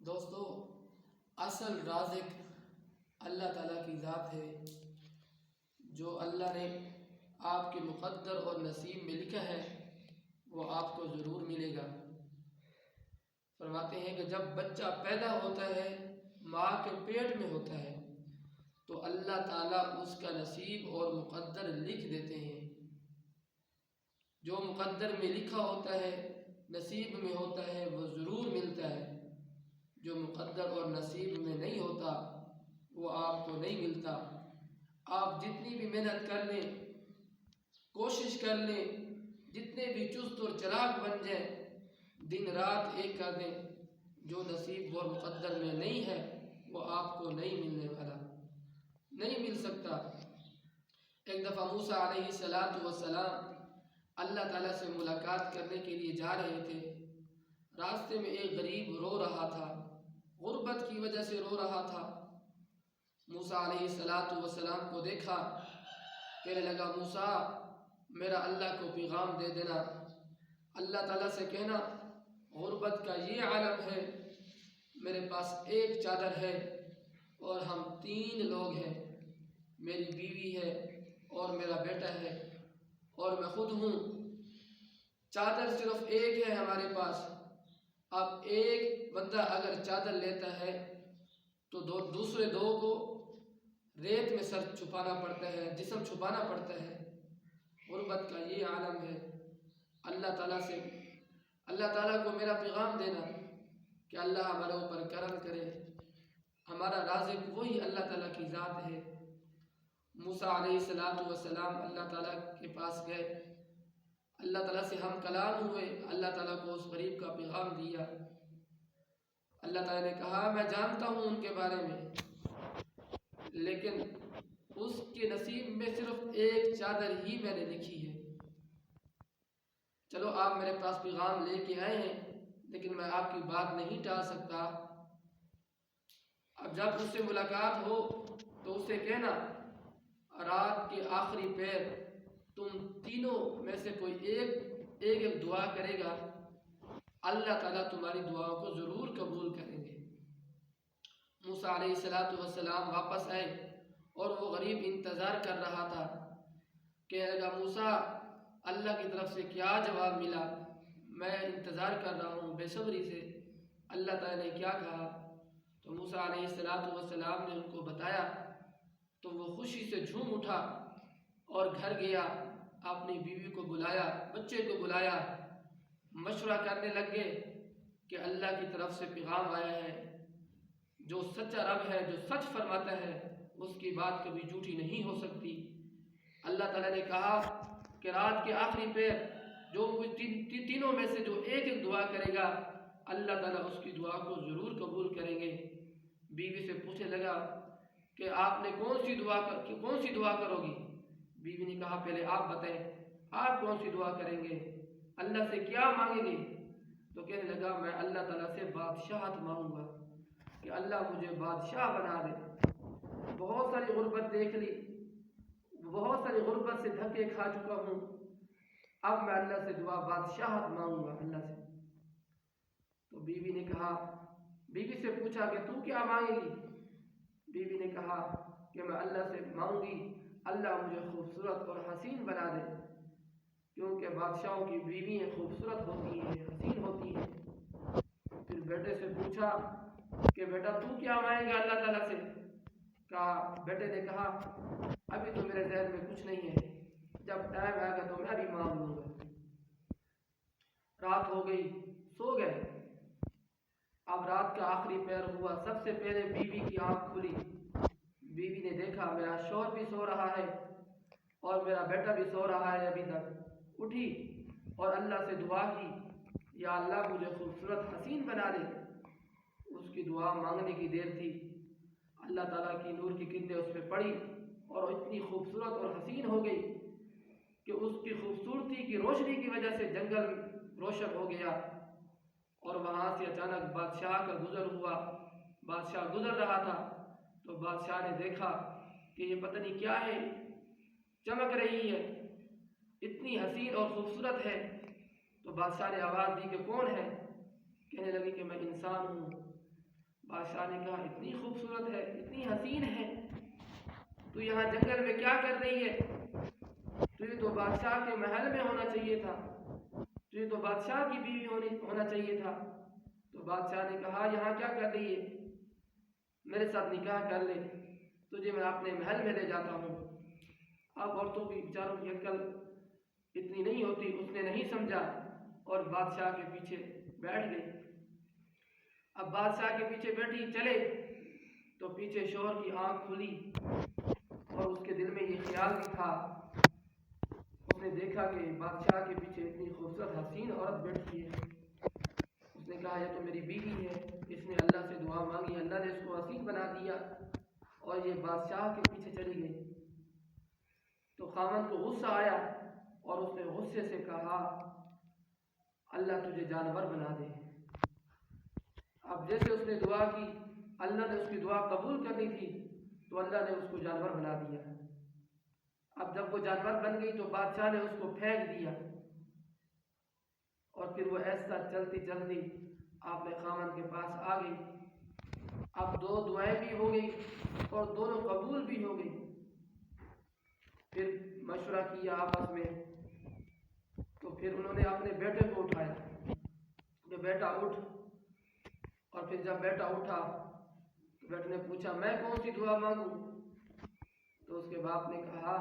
دوستو، اصل رازق اللہ تعالیٰ کی ذات ہے۔ جو اللہ نے آپ کے مقدر اور نصیب میں لکھا ہے وہ آپ کو ضرور ملے گا۔ فرماتے ہیں کہ جب بچہ پیدا ہوتا ہے، ماں کے پیٹ میں ہوتا ہے، تو اللہ تعالیٰ اس کا نصیب اور مقدر لکھ دیتے ہیں۔ جو مقدر میں لکھا ہوتا ہے، نصیب میں ہوتا ہے، وہ ضرور ملتا ہے۔ جو مقدر اور نصیب میں نہیں ہوتا وہ آپ کو نہیں ملتا۔ آپ جتنی بھی محنت کر لیں، کوشش کر لیں، جتنے بھی چست اور چلاک بن جائیں، دن رات ایک کر دیں، جو نصیب اور مقدر میں نہیں ہے وہ آپ کو نہیں ملنے والا، نہیں مل سکتا۔ ایک دفعہ موسیٰ علیہ السلام اللہ تعالیٰ سے ملاقات کرنے کے لیے جا رہے تھے۔ راستے میں ایک غریب رو رہا تھا، غربت کی وجہ سے رو رہا تھا۔ موسیٰ علیہ السلام کو دیکھا، کہنے لگا موسیٰ میرا اللہ کو پیغام دے دینا، اللہ تعالیٰ سے کہنا غربت کا یہ عالم ہے، میرے پاس ایک چادر ہے اور ہم 3 لوگ ہیں، میری بیوی ہے اور میرا بیٹا ہے اور میں خود ہوں، چادر صرف ایک ہے ہمارے پاس۔ اب ایک بندہ اگر چادر لیتا ہے تو دوسرے 2 کو ریت میں سر چھپانا پڑتا ہے، جسم چھپانا پڑتا ہے۔ غربت کا یہ عالم ہے۔ اللہ تعالیٰ کو میرا پیغام دینا کہ اللہ ہمارے اوپر کرم کرے۔ ہمارا رازق وہی اللہ تعالیٰ کی ذات ہے۔ موسیٰ علیہ السلام اللہ تعالیٰ کے پاس گئے، اللہ تعالیٰ سے ہم کلام ہوئے، اللہ تعالیٰ کو اس غریب کا پیغام دیا۔ اللہ تعالیٰ نے کہا میں جانتا ہوں ان کے بارے میں، لیکن اس کے نصیب میں صرف ایک چادر ہی میں نے لکھی ہے۔ چلو آپ میرے پاس پیغام لے کے آئے ہیں، لیکن میں آپ کی بات نہیں ٹال سکتا۔ اب جب اس سے ملاقات ہو تو اس سے کہنا رات کے آخری پہر تم تینوں میں سے کوئی ایک دعا کرے گا، اللہ تعالیٰ تمہاری دعاؤں کو ضرور قبول کریں گے۔ موسیٰ علیہ السلام واپس آئے اور وہ غریب انتظار کر رہا تھا کہ موسیٰ اللہ کی طرف سے کیا جواب ملا، میں انتظار کر رہا ہوں بے صبری سے، اللہ تعالیٰ نے کیا کہا۔ تو موسیٰ علیہ السلام نے ان کو بتایا تو وہ خوشی سے جھوم اٹھا اور گھر گیا، اپنی بیوی کو بلایا، بچے کو بلایا، مشورہ کرنے لگے کہ اللہ کی طرف سے پیغام آیا ہے، جو سچا رب ہے، جو سچ فرماتا ہے، اس کی بات کبھی جھوٹی نہیں ہو سکتی۔ اللہ تعالیٰ نے کہا کہ رات کے آخری پہر جو تینوں میں سے جو ایک دعا کرے گا، اللہ تعالیٰ اس کی دعا کو ضرور قبول کریں گے۔ بیوی سے پوچھنے لگا کہ آپ نے کون سی دعا کرو گی؟ بیوی نے کہا پہلے آپ بتائیں، آپ کون سی دعا کریں گے، اللہ سے کیا مانگیں گے؟ تو کہنے لگا میں اللہ تعالیٰ سے بادشاہت مانگوں گا کہ اللہ مجھے بادشاہ بنا دے۔ بہت ساری غربت دیکھ لی، بہت ساری غربت سے دھکے کھا چکا ہوں، اب میں اللہ سے بادشاہت مانگوں گا اللہ سے۔ تو بیوی سے پوچھا کہ تو کیا مانگے گی؟ بیوی نے کہا کہ میں اللہ سے مانگوں گی اللہ مجھے خوبصورت اور حسین بنا دے، کیونکہ بادشاہوں کی بیویاں خوبصورت ہوتی ہیں، حسین ہوتی ہیں۔ پھر بیٹے سے پوچھا کہ بیٹا تو کیا مانگے گا اللہ تعالیٰ سے؟ بیٹے نے کہا ابھی تو میرے ذہن میں کچھ نہیں ہے، جب ٹائم آئے گا تو میں بھی مانگ لوں گا۔ رات ہو گئی، سو گئے۔ اب رات کا آخری پہر ہوا، سب سے پہلے بیوی کی آنکھ کھلی۔ بیوی نے دیکھا میرا شوہر بھی سو رہا ہے اور میرا بیٹا بھی سو رہا ہے، ابھی تک اٹھی اور اللہ سے دعا کی یا اللہ مجھے خوبصورت حسین بنا دے۔ اس کی دعا مانگنے کی دیر تھی، اللہ تعالیٰ کی نور کی کرنیں اس پہ پڑی اور اتنی خوبصورت اور حسین ہو گئی کہ اس کی خوبصورتی کی روشنی کی وجہ سے جنگل روشن ہو گیا، اور وہاں سے اچانک بادشاہ کا گزر ہوا۔ بادشاہ گزر رہا تھا تو بادشاہ نے دیکھا کہ یہ پتہ نہیں کیا ہے، چمک رہی ہے، اتنی حسین اور خوبصورت ہے۔ تو بادشاہ نے آواز دی کہ کون ہے؟ کہنے لگی کہ میں انسان ہوں۔ بادشاہ نے کہا اتنی خوبصورت ہے، اتنی حسین ہے، تو یہاں جنگل میں کیا کر رہی ہے؟ تجھے تو بادشاہ کے محل میں ہونا چاہیے تھا، تجھے تو بادشاہ کی بیوی ہونا چاہیے تھا۔ تو بادشاہ نے کہا یہاں کیا کر رہی ہے؟ میرے ساتھ نکاح کر لے، تجھے میں اپنے محل میں لے جاتا ہوں۔ اب عورتوں کی بیچاروں کی عقل اتنی نہیں ہوتی، اس نے نہیں سمجھا اور بادشاہ کے پیچھے بیٹھ گئی۔ اب بادشاہ کے پیچھے بیٹھی چلے تو پیچھے شوہر کی آنکھ کھلی اور اس کے دل میں یہ خیال بھی تھا، اس نے دیکھا کہ بادشاہ کے پیچھے اتنی خوبصورت حسین عورت بیٹھی ہے۔ اس نے کہا یہ تو میری بیوی ہے، اس نے اللہ سے دعا مانگی، اللہ نے اس کو حسین بنا دیا اور یہ بادشاہ کے پیچھے چلی گئی۔ تو خاوند کو غصہ آیا اور اس نے غصے سے کہا اللہ تجھے جانور بنا دے۔ اب جیسے اس نے دعا کی، اللہ نے اس کی دعا قبول کرنی تھی تو اللہ نے اس کو جانور بنا دیا۔ اب جب وہ جانور بن گئی تو بادشاہ نے اس کو پھینک دیا اور پھر وہ ایسا چلتی چلتی اپنے خاوند کے پاس آ گئی۔ اب دو دعائیں بھی ہو گئی اور دونوں قبول بھی ہو گئی۔ پھر مشورہ کیا آپس میں، تو پھر انہوں نے اپنے بیٹے کو اٹھایا کہ بیٹا اٹھ، اور پھر جب بیٹا اٹھا تو بیٹے نے پوچھا میں کون سی دعا مانگوں؟ تو اس کے باپ نے کہا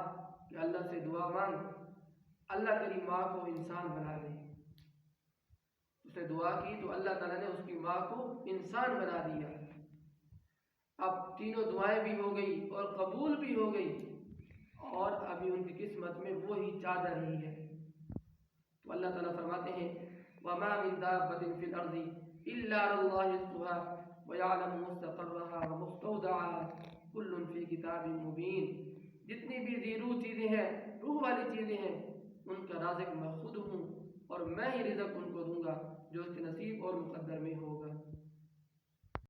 کہ اللہ سے دعا مانگ اللہ تیری ماں کو انسان بنا دے۔ اس نے دعا کی تو اللہ تعالیٰ نے اس کی ماں کو انسان بنا دیا۔ اب تینوں دعائیں بھی ہو گئی اور قبول بھی ہو گئی اور ابھی ان کی قسمت میں وہی چادر ہی ہے۔ تو اللہ تعالیٰ فرماتے ہیں وَمَا مِن دَابَّةٍ فِي الْأَرْضِ إِلَّا عَلَى اللَّهِ رِزْقُهَا وَيَعْلَمُ مُسْتَقَرَّهَا وَمُسْتَوْدَعَهَا كُلٌّ فِي كِتَابٍ مُبِينٍ۔ جتنی بھی ذی روح چیزیں ہیں، روح والی چیزیں ہیں، ان کا رازق میں خود ہوں اور میں ہی رزق ان کو دوں گا جو اس کے نصیب اور مقدر میں ہوگا۔